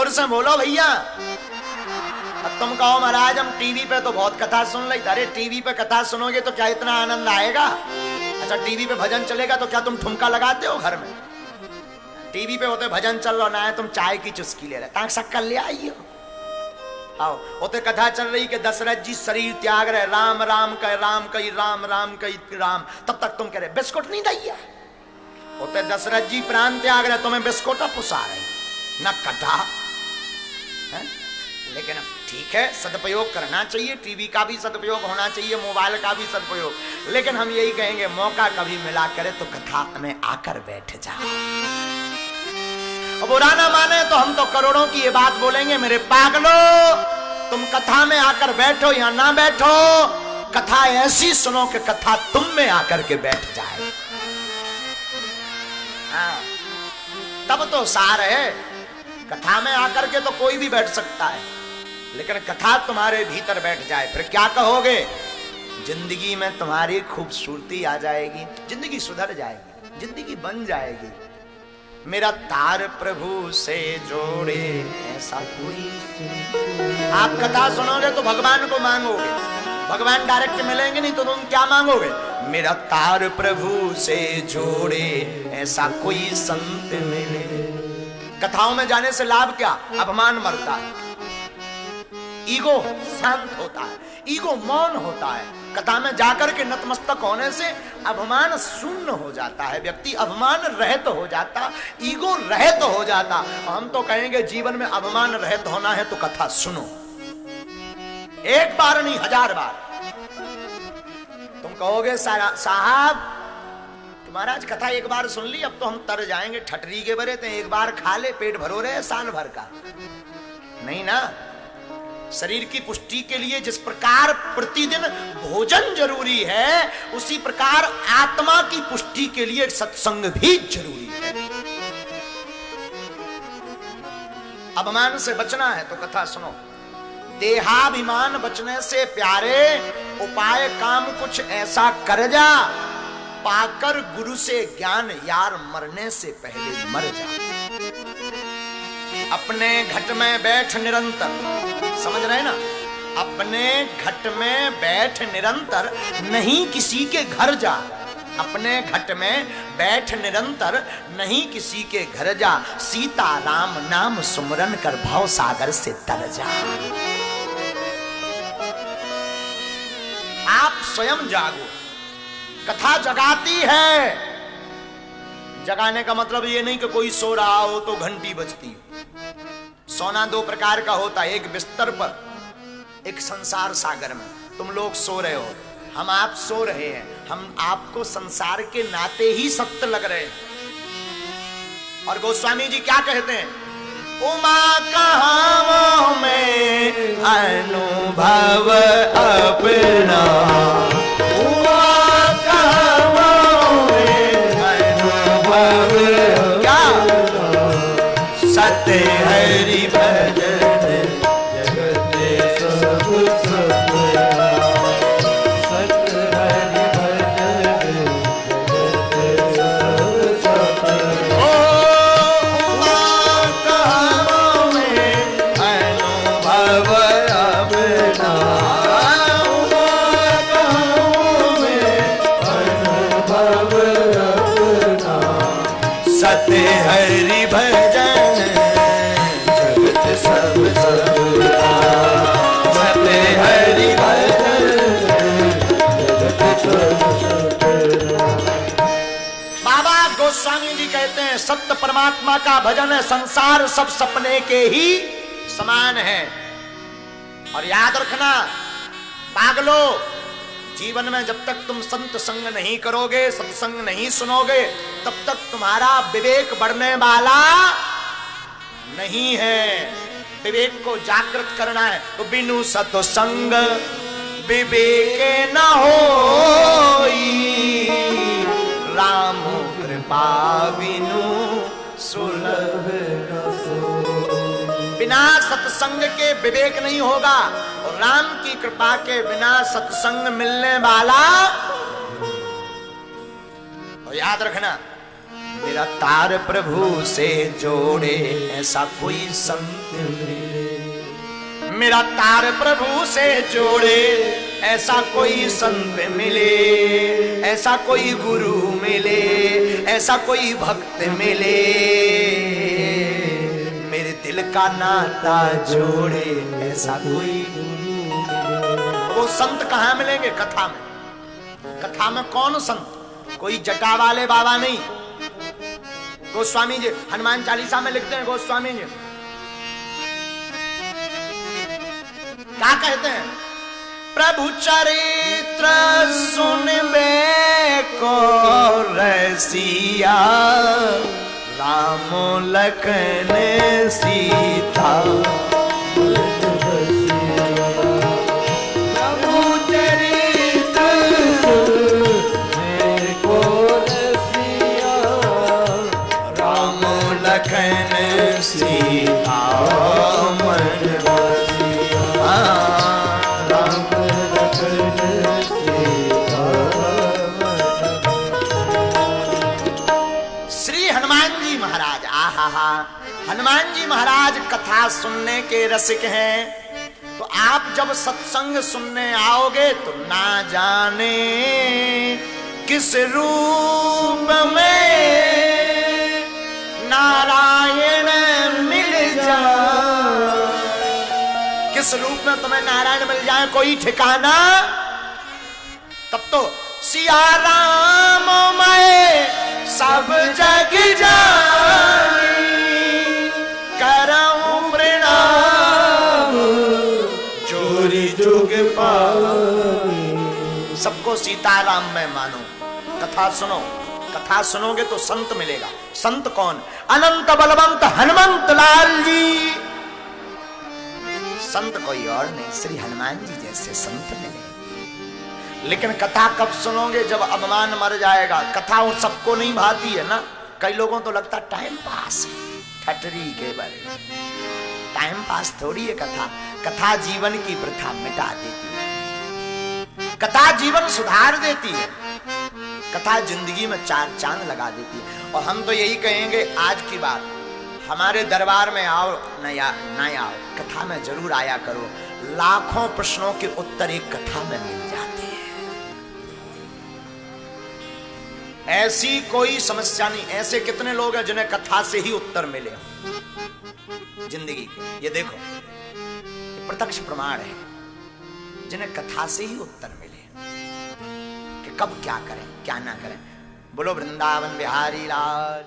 जोर से बोलो भैया। अब तुम कहो महाराज हम टीवी पे तो बहुत कथा सुन ली। अरे टीवी पे कथा सुनोगे तो क्या इतना आनंद आएगा? अच्छा टीवी पे भजन चलेगा तो क्या तुम ठुमका लगाते हो घर में? टीवी पे होते भजन चल रहा है, तुम चाय की चुस्की ले रहे, ताक शक्कर ले आई हो। आओ होते कथा चल रही कि दशरथ जी शरीर त्याग रहे, राम राम कह राम कही राम राम कही राम, तब तक तुम कह रहे बिस्कुट नहीं दैया। होते दशरथ जी प्राण त्याग रहे, तुम्हें बिस्कुट पुसा रही न कथा है? लेकिन ठीक है सदुपयोग करना चाहिए, टीवी का भी सदुपयोग होना चाहिए, मोबाइल का भी सदुपयोग, लेकिन हम यही कहेंगे मौका कभी मिला करे तो कथा में आकर बैठ जाओ। बुरा ना माने तो हम तो करोड़ों की ये बात बोलेंगे, मेरे पागलो तुम कथा में आकर बैठो या ना बैठो, कथा ऐसी सुनो कि कथा तुम में आकर के बैठ जाए। हाँ, तब तो सार है। कथा में आकर के तो कोई भी बैठ सकता है, लेकिन कथा तुम्हारे भीतर बैठ जाए फिर क्या कहोगे? जिंदगी में तुम्हारी खूबसूरती आ जाएगी, जिंदगी सुधर जाएगी, जिंदगी बन जाएगी। मेरा तार प्रभु से जोड़े ऐसा कोई। आप कथा सुनोगे तो भगवान को मांगोगे, भगवान डायरेक्ट मिलेंगे नहीं तो तुम क्या मांगोगे? मेरा तार प्रभु से जोड़े ऐसा कोई संत मिले। कथाओं में जाने से लाभ क्या? अभिमान मरता है, ईगो शांत होता है, ईगो मौन होता है। कथा में जाकर के नतमस्तक होने से अभिमान शून्य हो जाता है, व्यक्ति अभिमान रहित हो जाता, ईगो रहित हो जाता। हम तो कहेंगे जीवन में अभिमान रहित होना है तो कथा सुनो, एक बार नहीं 1000 बार। तुम कहोगे साहब महाराज कथा एक बार सुन ली अब तो हम तर जाएंगे, ठटरी के बरे थे, एक बार खा ले पेट भरो रहे साल भर का। नहीं ना, शरीर की पुष्टि के लिए जिस प्रकार प्रतिदिन भोजन जरूरी है, उसी प्रकार आत्मा की पुष्टि के लिए सत्संग भी जरूरी है। अभिमान से बचना है तो कथा सुनो। देहाभिमान बचने से प्यारे उपाय काम कुछ ऐसा कर जा, पाकर गुरु से ज्ञान यार मरने से पहले मर जा। अपने घट में बैठ निरंतर, समझ रहे ना, अपने घट में बैठ निरंतर, नहीं किसी के घर जा। अपने घट में बैठ निरंतर, नहीं किसी के घर जा। सीता राम नाम सुमरन कर भव सागर से तर जा। आप स्वयं जागो, कथा जगाती है। जगाने का मतलब ये नहीं कि कोई सो रहा हो तो घंटी बजती। सोना 2 प्रकार का होता है, एक बिस्तर पर, एक संसार सागर में। तुम लोग सो रहे हो, हम आप सो रहे हैं, हम आपको संसार के नाते ही सत्य लग रहे हैं। और गोस्वामी जी क्या कहते हैं? उमा कहावों में अनुभव अपना, उमा कहावों में अनुभव क्या? सत्य हरि भजन जगत सब सत्या, सत्य हरि भजन जगत सब सत्या। उमा कहावों में अनुभव अपना, उमा कहावों में अनुभव अपना, सत्य हरि भजन सब सत्या, सत्य हरि भजन जगत सब सत्या। बाबा गोस्वामी जी कहते हैं सत्य परमात्मा का भजन है, संसार सब सपने के ही समान है। और याद रखना पागलो, जीवन में जब तक तुम संत संग नहीं करोगे, सत्संग नहीं सुनोगे, तब तक तुम्हारा विवेक बढ़ने वाला नहीं है। विवेक को जागृत करना है तो बिनु सत्संग विवेक न होई, राम कृपा बिनु सुलभ न सोई। बिना सत्संग के विवेक नहीं होगा, और राम की कृपा के बिना सत्संग मिलने वाला। और याद रखना मेरा तार प्रभु से जोड़े ऐसा कोई संत मिले, मेरा तार प्रभु से जोड़े ऐसा कोई संत मिले, ऐसा कोई गुरु मिले, ऐसा कोई भक्त मिले, मेरे दिल का नाता जोड़े ऐसा कोई। वो संत कहां मिलेंगे? कथा में। कथा में कौन संत? कोई जटा वाले बाबा नहीं। गोस्वामी जी हनुमान चालीसा में लिखते हैं, गोस्वामी जी क्या कहते हैं? प्रभु चरित्र सुनबे को रसिया, राम लखन सीता। प्रभु चरित्र सुनबे को रसिया, राम लखन सीता मन बसिया। श्री हनुमान जी महाराज, आहा, हनुमान जी महाराज कथा सुनने के रसिक हैं। तो आप जब सत्संग सुनने आओगे तो ना जाने किस रूप में नारायण मिल जाए, किस रूप में तुम्हें नारायण मिल जाए कोई ठिकाना। तब तो सिया राम मैं सब जग जानी, करऊं प्रणाम जोरी जुग पानी। सबको सीताराम में मानो, कथा सुनो। कथा सुनोगे तो संत मिलेगा। संत कौन? अनंत बलवंत हनुमंत लाल जी। संत कोई और नहीं, श्री हनुमान जी जैसे संत मिले। लेकिन कथा कब सुनोगे? जब अभिमान मर जाएगा। कथा उन सबको नहीं भाती है ना। कई लोगों तो लगता टाइम पास, ठटरी के बारे। टाइम पास थोड़ी है कथा। कथा जीवन की प्रथा मिटा देती है, कथा जीवन सुधार देती है, कथा जिंदगी में चार चांद लगा देती है। और हम तो यही कहेंगे आज की बात, हमारे दरबार में आओ न आओ, कथा में जरूर आया करो। लाखों प्रश्नों के उत्तर एक कथा में मिल जाते हैं। ऐसी कोई समस्या नहीं। ऐसे कितने लोग हैं जिन्हें कथा से ही उत्तर मिले जिंदगी के। ये देखो, ये प्रत्यक्ष प्रमाण है, जिन्हें कथा से ही उत्तर मिले कि कब क्या करें क्या ना करें। बोलो वृंदावन बिहारी लाल।